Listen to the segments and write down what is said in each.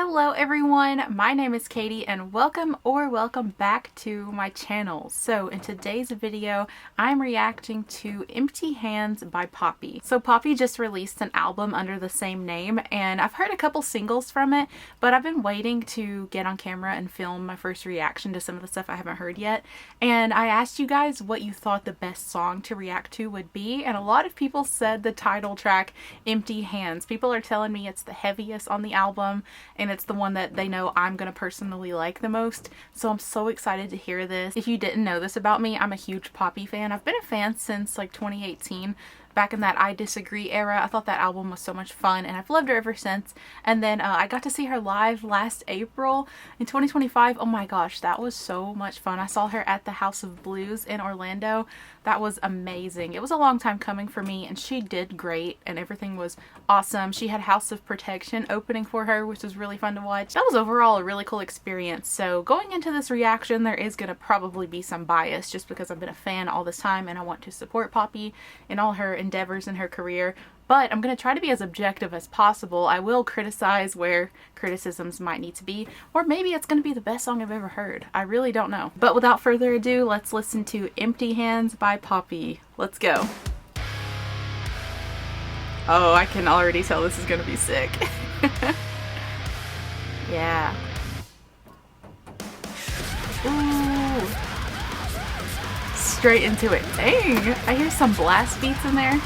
Hello everyone, my name is Katie and welcome back to my channel. So in today's video, I'm reacting to Empty Hands by Poppy. So Poppy just released an album under the same name and I've heard a couple singles from it, but I've been waiting to get on camera and film my first reaction to some of the stuff I haven't heard yet. And I asked you guys what you thought the best song to react to would be, and a lot of people said the title track, Empty Hands. People are telling me it's the heaviest on the album and it's the one that they know I'm gonna personally like the most. So I'm so excited to hear this. If you didn't know this about me, I'm a huge Poppy fan. I've been a fan since like 2018. Back in that I Disagree era. I thought that album was so much fun and I've loved her ever since. And then I got to see her live last April in 2025. Oh my gosh, that was so much fun. I saw her at the House of Blues in Orlando. That was amazing. It was a long time coming for me and she did great and everything was awesome. She had House of Protection opening for her, which was really fun to watch. That was overall a really cool experience. So going into this reaction, there is going to probably be some bias just because I've been a fan all this time and I want to support Poppy in all her endeavors in her career, but I'm going to try to be as objective as possible. I will criticize where criticisms might need to be, or maybe it's going to be the best song I've ever heard. I really don't know. But without further ado, let's listen to Empty Hands by Poppy. Let's go. Oh, I can already tell this is going to be sick. Yeah. Ooh. Straight into it. Dang, I hear some blast beats in there.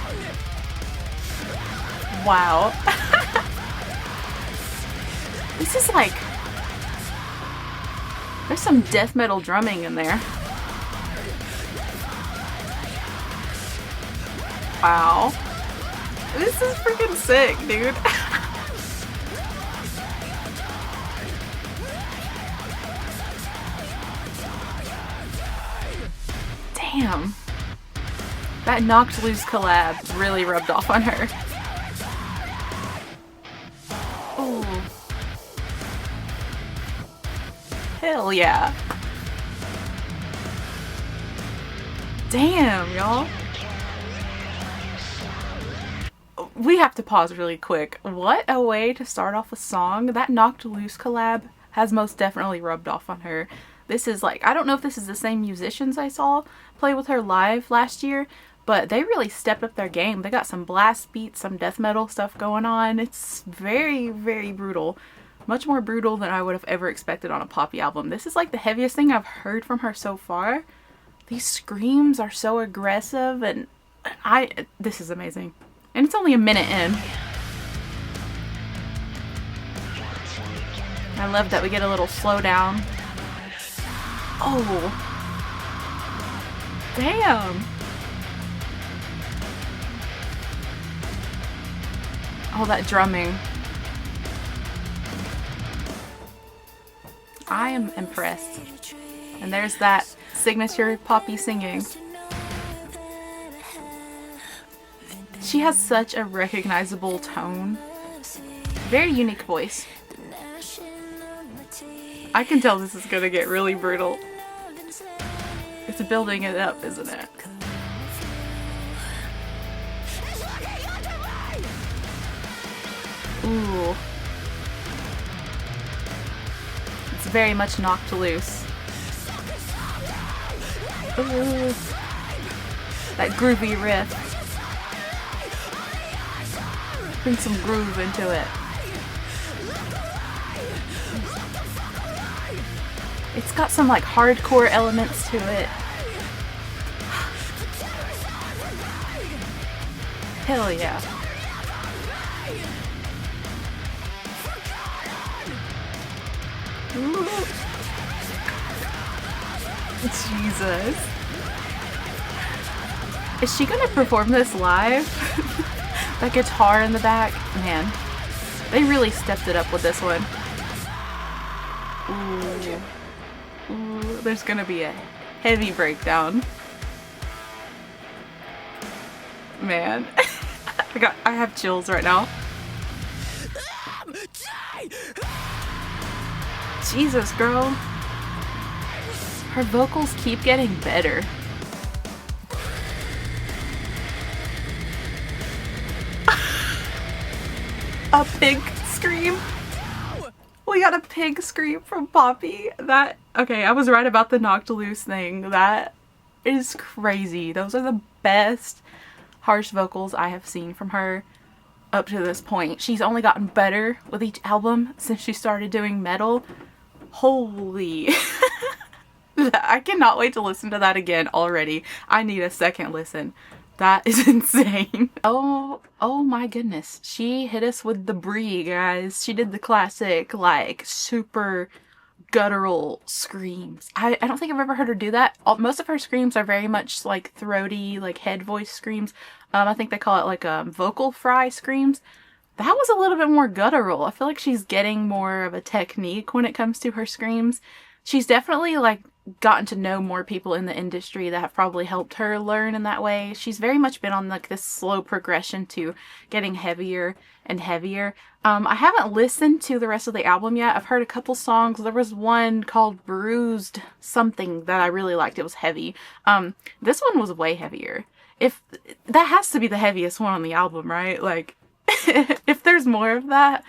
Wow. This is like, there's some death metal drumming in there. Wow. This is freaking sick, dude. Damn. That Knocked Loose collab really rubbed off on her. Ooh. Hell yeah. Damn, y'all. We have to pause really quick. What a way to start off a song. That Knocked Loose collab has most definitely rubbed off on her. This is like, I don't know if this is the same musicians I saw play with her live last year, but they really stepped up their game. They got some blast beats, some death metal stuff going on. It's very, very brutal. Much more brutal than I would have ever expected on a Poppy album. This is like the heaviest thing I've heard from her so far. These screams are so aggressive and this is amazing. And it's only a minute in. I love that we get a little slowdown. Oh. Damn. Oh, that drumming. I am impressed. And there's that signature Poppy singing. She has such a recognizable tone. Very unique voice. I can tell this is gonna get really brutal. It's building it up, isn't it? Ooh. It's very much knocked loose. Ooh. That groovy riff. Bring some groove into it. It's got some like hardcore elements to it. Hell yeah. Ooh. Jesus. Is she gonna perform this live? That guitar in the back? Man, they really stepped it up with this one. Ooh. Ooh, there's gonna be a heavy breakdown. Man. I have chills right now. Jesus, girl. Her vocals keep getting better. A pig scream? got a pig scream from Poppy. That, okay, I was right about the knocked loose thing. That is crazy. Those are the best harsh vocals I have seen from her up to this point. She's only gotten better with each album since she started doing metal. Holy. I cannot wait to listen to that again already. I need a second listen. That is insane. Oh my goodness. She hit us with the brie, guys. She did the classic, like, super guttural screams. I don't think I've ever heard her do that. Most of her screams are very much like throaty, like head voice screams. I think they call it like vocal fry screams. That was a little bit more guttural. I feel like she's getting more of a technique when it comes to her screams. She's definitely like gotten to know more people in the industry that have probably helped her learn in that way. She's very much been on like this slow progression to getting heavier and heavier. I haven't listened to the rest of the album yet. I've heard a couple songs. There was one called Bruised something that I really liked. It was heavy. This one was way heavier. If that has to be the heaviest one on the album, right? Like if there's more of that,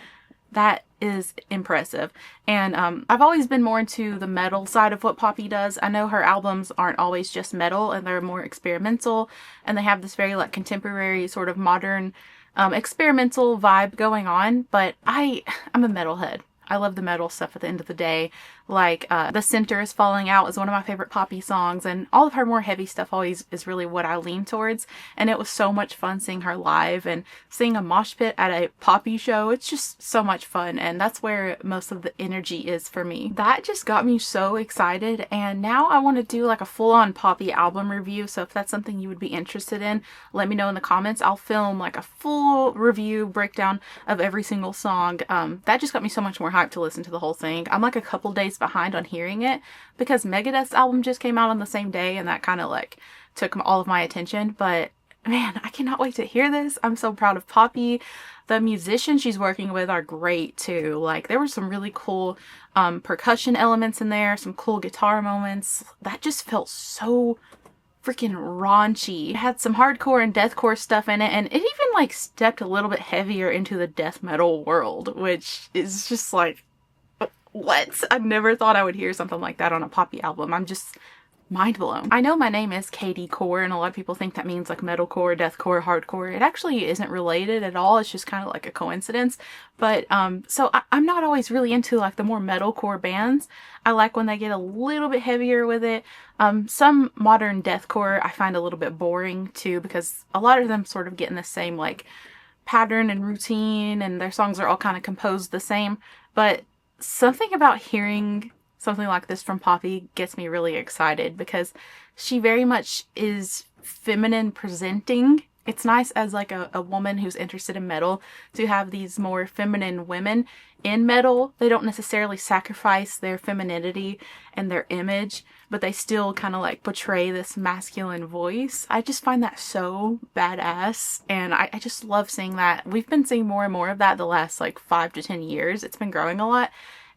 that is impressive. And I've always been more into the metal side of what Poppy does. I know her albums aren't always just metal, and they're more experimental, and they have this very like contemporary sort of modern experimental vibe going on. But I'm a metalhead. I love the metal stuff at the end of the day. Like, The Center is Falling Out is one of my favorite Poppy songs, and all of her more heavy stuff always is really what I lean towards. And it was so much fun seeing her live and seeing a mosh pit at a Poppy show. It's just so much fun, and that's where most of the energy is for me. That just got me so excited, and now I want to do like a full-on Poppy album review. So if that's something you would be interested in, let me know in the comments. I'll film like a full review breakdown of every single song. That just got me so much more hyped to listen to the whole thing. I'm like a couple days behind on hearing it because Megadeth's album just came out on the same day, and that kind of like took all of my attention. But man, I cannot wait to hear this. I'm so proud of Poppy. The musicians she's working with are great too. Like, there were some really cool percussion elements in there, some cool guitar moments. That just felt so freaking raunchy. It had some hardcore and deathcore stuff in it, and it even like stepped a little bit heavier into the death metal world, which is just like, what? I never thought I would hear something like that on a Poppy album. I'm just mind blown. I know my name is Katie Core, and a lot of people think that means like metalcore, deathcore, hardcore. It actually isn't related at all. It's just kind of like a coincidence. But so I'm not always really into like the more metalcore bands. I like when they get a little bit heavier with it. Some modern deathcore I find a little bit boring too, because a lot of them sort of get in the same like pattern and routine, and their songs are all kind of composed the same. But something about hearing something like this from Poppy gets me really excited, because she very much is feminine presenting. It's nice as like a woman who's interested in metal to have these more feminine women in metal. They don't necessarily sacrifice their femininity and their image, but they still kind of like portray this masculine voice. I just find that so badass, and I just love seeing that. We've been seeing more and more of that the last like 5 to 10 years. It's been growing a lot,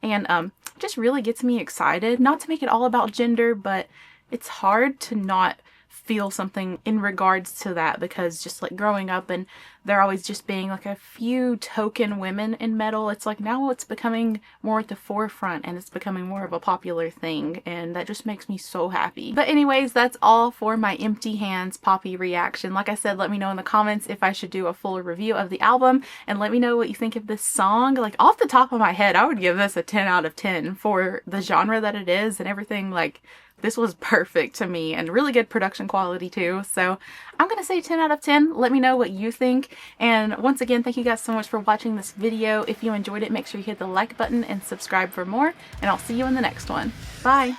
and just really gets me excited. Not to make it all about gender, but it's hard to not feel something in regards to that, because just like growing up and there always just being like a few token women in metal, it's like now it's becoming more at the forefront and it's becoming more of a popular thing, and that just makes me so happy. But anyways, that's all for my Empty Hands Poppy reaction. Like I said, let me know in the comments if I should do a full review of the album, and let me know what you think of this song. Like, off the top of my head, I would give this a 10 out of 10 for the genre that it is and everything. Like, this was perfect to me, and really good production quality too. So I'm gonna say 10 out of 10. Let me know what you think. And once again, thank you guys so much for watching this video. If you enjoyed it, make sure you hit the like button and subscribe for more, and I'll see you in the next one. Bye.